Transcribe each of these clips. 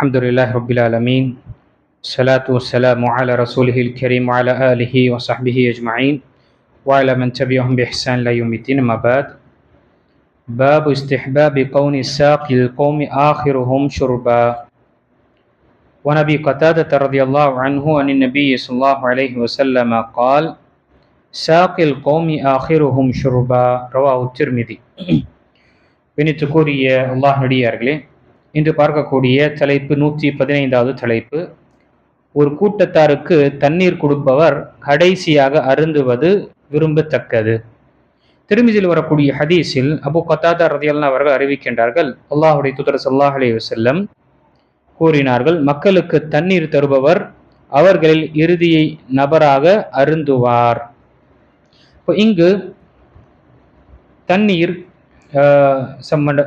الحمد لله رب العالمين الصلاة والسلام على رسوله الكريم وعلى آله وصحبه أجمعين وعلى من تبعهم بإحسان إلى يوم الدين. أما بعد، باب استحباب كون ساقي القوم آخرهم شربا. ونبي قتادة رضي الله عنه عن النبي صلى الله عليه وسلم قال: ساقي القوم آخرهم شربا. رواه الترمذي. வினித்துக்குரிய அல்லாஹ் நடிகார்களே, இன்று பார்க்கக்கூடிய தலைப்பு 115வது தலைப்பு. ஒரு கூட்டத்தாருக்கு தண்ணீர் கொடுப்பவர் கடைசியாக அருந்துவது விரும்பத்தக்கது. திருமிதியில் வரக்கூடிய ஹதீஸில் அபு கத்தாதா ரலியல்லாஹு அவர்கள் அறிவிக்கின்றார்கள், அல்லாஹ்வுடைய தூதர் ஸல்லல்லாஹு அலைஹி வஸல்லம் கூறினார்கள், மக்களுக்கு தண்ணீர் தருபவர் அவர்களில் இறுதி நபராக அருந்துவார். இப்போ இங்கு தண்ணீர்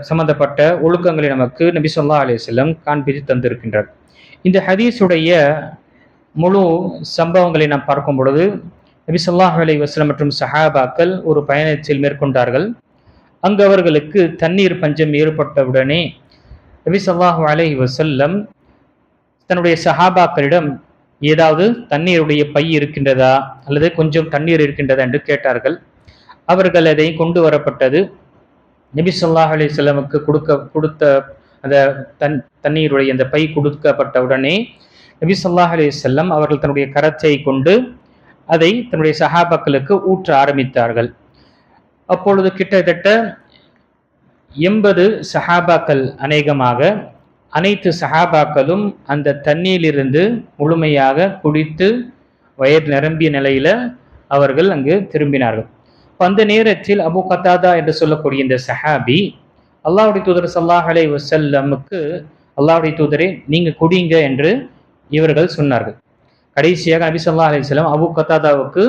சம்பந்தப்பட்ட ஒழுக்கங்களை நமக்கு நபி ஸல்லல்லாஹு அலைஹி வஸல்லம் காண்பித்து தந்திருக்கின்றார். இந்த ஹதீஸுடைய முழு சம்பவங்களை நாம் பார்க்கும் பொழுது, நபி ஸல்லல்லாஹு அலைஹி வஸல்லம் மற்றும் சஹாபாக்கள் ஒரு பயணத்தில் மேற்கொண்டார்கள். அங்கு அவர்களுக்கு தண்ணீர் பஞ்சம் ஏற்பட்டவுடனே நபி ஸல்லல்லாஹு அலைஹி வஸல்லம் தன்னுடைய சஹாபாக்களிடம் ஏதாவது தண்ணீருடைய பை இருக்கின்றதா அல்லது கொஞ்சம் தண்ணீர் இருக்கின்றதா என்று கேட்டார்கள். அவர்கள் அதை கொண்டு வரப்பட்டது. நபி ஸல்லல்லாஹு அலைஹி வஸல்லமுக்கு கொடுத்த அந்த தண்ணீருடைய அந்த பை கொடுக்கப்பட்டவுடனே நபி ஸல்லல்லாஹு அலைஹி வஸல்லம் அவர்கள் தன்னுடைய கரத்தை கொண்டு அதை தன்னுடைய சஹாபாக்களுக்கு ஊற்ற ஆரம்பித்தார்கள். அப்பொழுது கிட்டத்தட்ட 80 சஹாபாக்கள், அநேகமாக அனைத்து சஹாபாக்களும் அந்த தண்ணீரிலிருந்து முழுமையாக குடித்து வயிறு நிரம்பிய நிலையில அவர்கள் அங்கு திரும்பினார்கள். அந்த நேரத்தில் அபு கத்தாதா என்று சொல்லக்கூடிய இந்த சஹாபி அல்லாஹ்வுடைய தூதர் ஸல்லல்லாஹு அலைஹி வஸல்லமுக்கு, அல்லாஹ்வுடைய தூதரே நீங்க குடிங்க என்று இவர்கள் சொன்னார்கள். கடைசியாக நபி ஸல்லல்லாஹு அலைஹி வஸல்லம் அபு கத்தாதாவுக்கு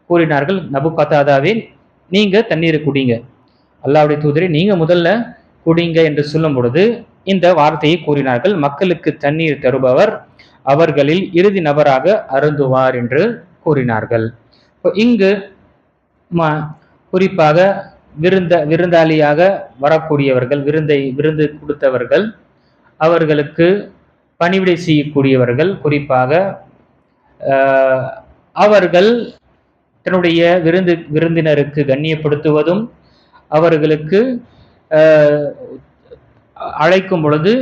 கூறினார்கள், அபு கத்தாதாவே நீங்க தண்ணீரை குடிங்க, அல்லாஹ்வுடைய தூதரே நீங்க முதல்ல குடிங்க என்று சொல்லும் பொழுது இந்த வார்த்தையை கூறினார்கள், மக்களுக்கு தண்ணீர் தருபவர் அவர்களில் இறுதி நபராக அருந்துவார் என்று கூறினார்கள். இங்கு குறிப்பாக விருந்தாளியாக வரக்கூடியவர்கள், விருந்து கொடுத்தவர்கள், அவர்களுக்கு பணிவிடை செய்யக்கூடியவர்கள், குறிப்பாக அவர்கள் தன்னுடைய விருந்தினருக்கு கண்ணியப்படுத்துவதும் அவர்களுக்கு அழைக்கும் பொழுது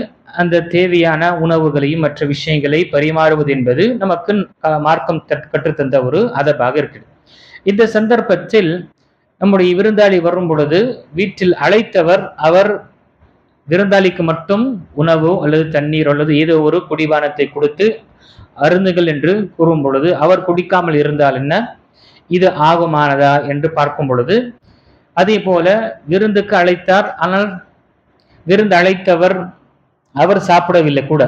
அந்த தேவையான உணவுகளையும் மற்ற விஷயங்களை பரிமாறுவது என்பது நமக்கு மார்க்கம் கற்றுத்தந்த ஒரு அதபாக இருக்குது. இந்த சந்தர்ப்பத்தில் நம்முடைய விருந்தாளி வரும் பொழுது வீட்டில் அழைத்தவர் அவர் விருந்தாளிக்கு மட்டும் உணவோ அல்லது தண்ணீர் அல்லது ஏதோ ஒரு குடிபானத்தை கொடுத்து அருந்துகள் என்று கூறும் பொழுது அவர் குடிக்காமல் இருந்தால் என்ன, இது ஆகுமானதா என்று பார்க்கும் பொழுது, அதே போல விருந்துக்கு அழைத்தார், ஆனால் விருந்து அழைத்தவர் அவர் சாப்பிடவில்லை கூட,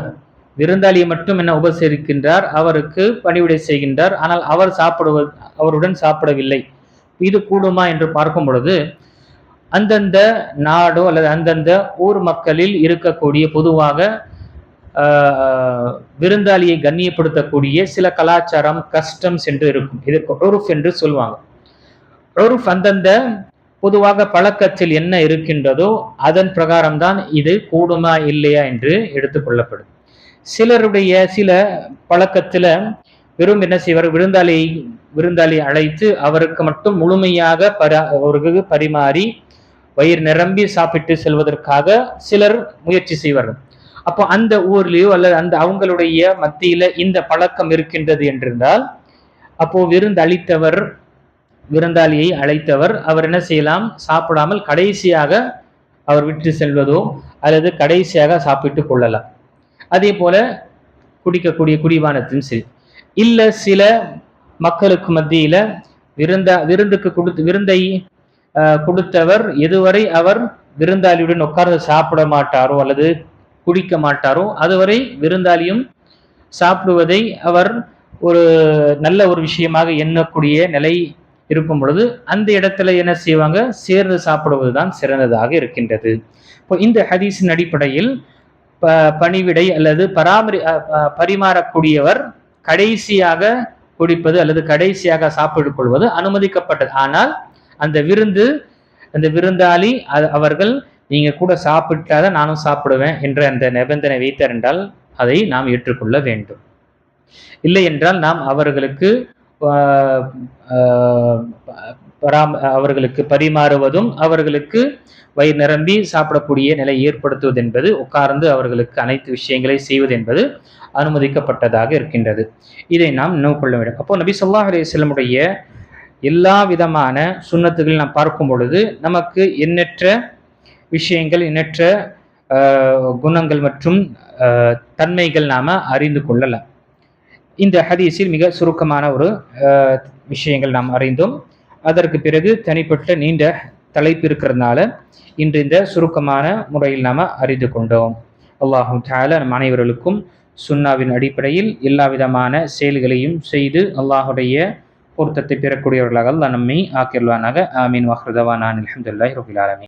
விருந்தாளியை மட்டும் என்ன உபசரிக்கின்றார், அவருக்கு பணிவிடை செய்கின்றார், ஆனால் அவருடன் சாப்பிடவில்லை, இது கூடுமா என்று பார்க்கும் பொழுது அந்தந்த நாடோ அல்லது அந்தந்த ஊர் மக்களில் இருக்கக்கூடிய பொதுவாக விருந்தாளியை கண்ணியப்படுத்தக்கூடிய சில கலாச்சாரம், கஸ்டம்ஸ் என்று இருக்கும். இதற்கு உருஃப் என்று சொல்லுவாங்க. உருஃப் அந்தந்த பொதுவாக பழக்கத்தில் என்ன இருக்கின்றதோ அதன் பிரகாரம்தான் இது கூடுமா இல்லையா என்று எடுத்துக்கொள்ளப்படும். சிலருடைய சில பழக்கத்துல வெறும் என்ன செய்வார், விருந்தாளி அழைத்து அவருக்கு மட்டும் முழுமையாக அவருக்கு பரிமாறி வயிறு நிரம்பி சாப்பிட்டு செல்வதற்காக சிலர் முயற்சி செய்வார்கள். அப்போ அந்த ஊர்லயோ அல்லது அந்த அவங்களுடைய மத்தியில இந்த பழக்கம் இருக்கின்றது என்றிருந்தால், அப்போ விருந்தாளியை அழைத்தவர் அவர் என்ன செய்யலாம், சாப்பிடாமல் கடைசியாக அவர் விட்டு செல்வதோ அல்லது கடைசியாக சாப்பிட்டு கொள்ளலாம். அதே போல குடிக்கக்கூடிய குடிபானத்தின் சரி. இல்ல சில மக்களுக்கு மத்தியில விருந்தை கொடுத்தவர் எதுவரை அவர் விருந்தாளியுடன் உட்கார்ந்து சாப்பிட மாட்டாரோ அல்லது குடிக்க மாட்டாரோ அதுவரை விருந்தாளியும் சாப்பிடுவதை அவர் ஒரு நல்ல ஒரு விஷயமாக எண்ணக்கூடிய நிலை இருக்கும் பொழுது அந்த இடத்துல என்ன செய்வாங்க, சேர்ந்து சாப்பிடுவதுதான் சிறந்ததாக இருக்கின்றது. இப்போ இந்த ஹதீஸின் அடிப்படையில் பணிவிடை அல்லது பரிமாறக்கூடியவர் கடைசியாக குடிப்பது அல்லது கடைசியாக சாப்பிட்டுக் கொள்வது அனுமதிக்கப்பட்டது. ஆனால் அந்த விருந்தாளி அவர்கள் நீங்க கூட சாப்பிட்டாதான் நானும் சாப்பிடுவேன் என்ற அந்த நிபந்தனை வைத்தார் என்றால் அதை நாம் ஏற்றுக்கொள்ள வேண்டும். இல்லை என்றால் நாம் அவர்களுக்கு அவர்களுக்கு பரிமாறுவதும் அவர்களுக்கு வயிறு நிரம்பி சாப்பிடக்கூடிய நிலை ஏற்படுத்துவது என்பது, உட்கார்ந்து அவர்களுக்கு அனைத்து விஷயங்களை செய்வது என்பது அனுமதிக்கப்பட்டதாக இருக்கின்றது. இதை நாம் நினைவு கொள்ள வேண்டும். அப்போ நபி ஸல்லல்லாஹு அலைஹி வஸல்லமுடைய எல்லா விதமான சுன்னத்துகள் நாம் பார்க்கும் பொழுது நமக்கு எண்ணற்ற விஷயங்கள், எண்ணற்ற குணங்கள் மற்றும் தன்மைகள் நாம அறிந்து கொள்ளலாம். இந்த ஹதீஸில் மிக சுருக்கமான ஒரு விஷயங்கள் நாம் அறிந்தோம். அதற்கு பிறகு தனிப்பட்ட நீண்ட தலைப்பு இருக்கிறதுனால இன்று இந்த சுருக்கமான முறையில் நாம் அறிந்து கொண்டோம். அல்லாஹு தஆலா நம் அனைவர்களுக்கும் சுன்னாவின் அடிப்படையில் எல்லா விதமான செயல்களையும் செய்து அல்லாஹுடைய பொருத்தத்தை பெறக்கூடியவர்களாக அல்லாஹ் நம்மை ஆக்கிடுவானாக. ஆமீன். வாஹிரு தஅவானா அல்ஹம்துலில்லாஹி ரப்பில் ஆலமீன்.